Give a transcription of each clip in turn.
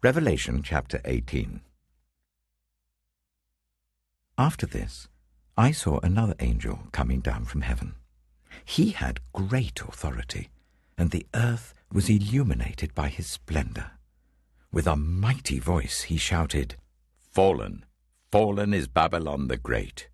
Revelation chapter 18. After this, I saw another angel coming down from heaven. He had great authority, and the earth was illuminated by his splendor. With a mighty voice he shouted, "Fallen, fallen is Babylon the Great.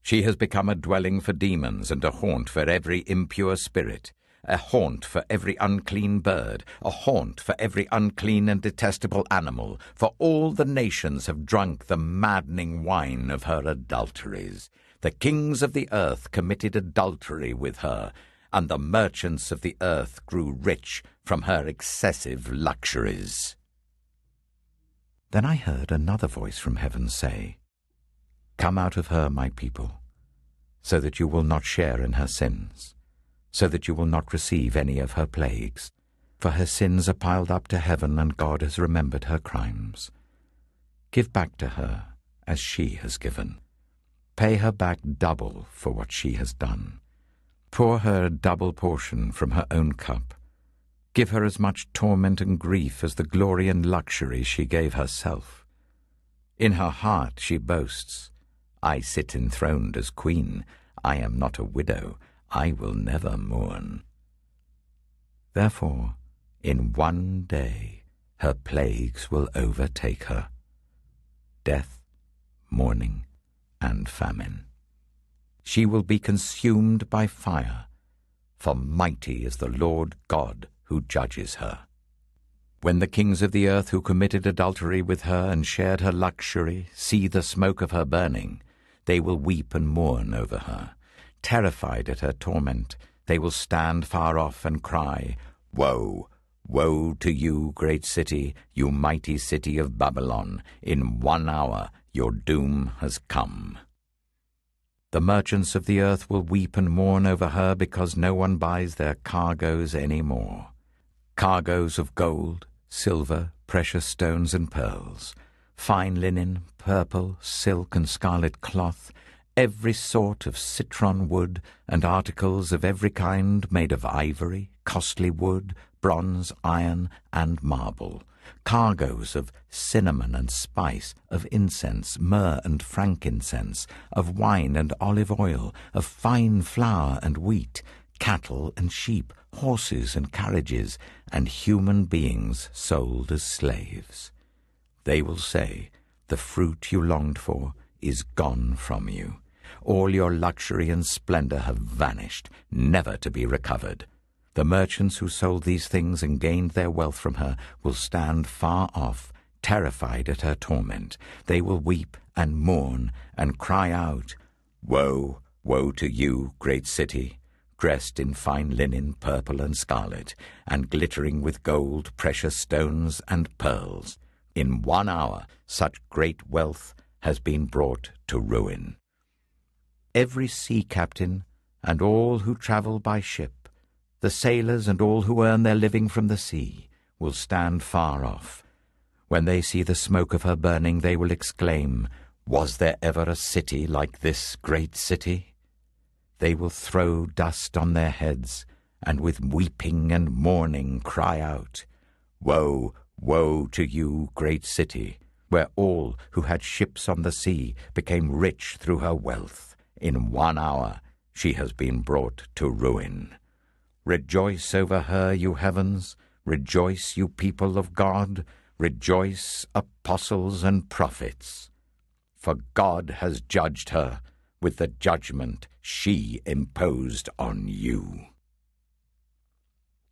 She has become a dwelling for demons and a haunt for every impure spirit, a haunt for every unclean bird, a haunt for every unclean and detestable animal, for all the nations have drunk the maddening wine of her adulteries. The kings of the earth committed adultery with her, and the merchants of the earth grew rich from her excessive luxuries." Then I heard another voice from heaven say, "Come out of her, my people, so that you will not share in her sins, so that you will not receive any of her plagues. For her sins are piled up to heaven, and God has remembered her crimes. Give back to her as she has given. Pay her back double for what she has done. Pour her a double portion from her own cup. Give her as much torment and grief as the glory and luxury she gave herself. In her heart she boasts, 'I sit enthroned as queen. I am not a widow. I will never mourn.' Therefore, in one day her plagues will overtake her: death, mourning, and famine. She will be consumed by fire, for mighty is the Lord God who judges her. When the kings of the earth who committed adultery with her and shared her luxury see the smoke of her burning, they will weep and mourn over her. Terrified at her torment, they will stand far off and cry, 'Woe, woe to you, great city, you mighty city of Babylon! In 1 hour your doom has come.' The merchants of the earth will weep and mourn over her because no one buys their cargoes any more. Cargoes of gold, silver, precious stones and pearls, fine linen, purple, silk and scarlet cloth, every sort of citron wood, and articles of every kind made of ivory, costly wood, bronze, iron, and marble, cargoes of cinnamon and spice, of incense, myrrh and frankincense, of wine and olive oil, of fine flour and wheat, cattle and sheep, horses and carriages, and human beings sold as slaves. They will say, 'The fruit you longed for is gone from you. All your luxury and splendor have vanished, never to be recovered.' The merchants who sold these things and gained their wealth from her will stand far off, terrified at her torment. They will weep and mourn and cry out, 'Woe, woe to you, great city, dressed in fine linen, purple and scarlet, and glittering with gold, precious stones and pearls. In 1 hour such great wealth has been brought to ruin.' Every sea captain and all who travel by ship, the sailors and all who earn their living from the sea, will stand far off. When they see the smoke of her burning, they will exclaim, 'Was there ever a city like this great city?' They will throw dust on their heads, and with weeping and mourning cry out, 'Woe, woe to you, great city, where all who had ships on the sea became rich through her wealth. In 1 hour she has been brought to ruin. Rejoice over her, you heavens, rejoice, you people of God, rejoice, apostles and prophets, for God has judged her with the judgment she imposed on you."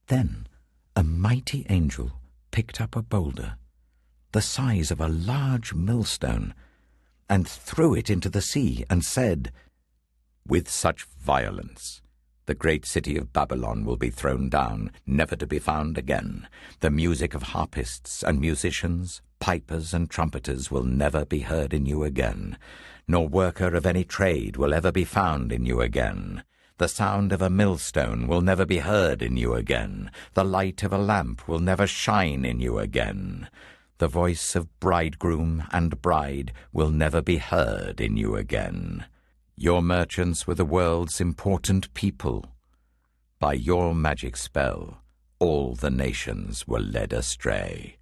Then a mighty angel picked up a boulder, the size of a large millstone, and threw it into the sea, and said, "With such violence the great city of Babylon will be thrown down, never to be found again. The music of harpists and musicians, pipers and trumpeters will never be heard in you again, nor worker of any trade will ever be found in you again. The sound of a millstone will never be heard in you again. The light of a lamp will never shine in you again. The voice of bridegroom and bride will never be heard in you again. Your merchants were the world's important people. By your magic spell, all the nations were led astray.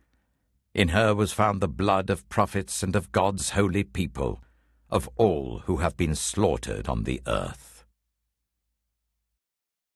In her was found the blood of prophets and of God's holy people, of all who have been slaughtered on the earth.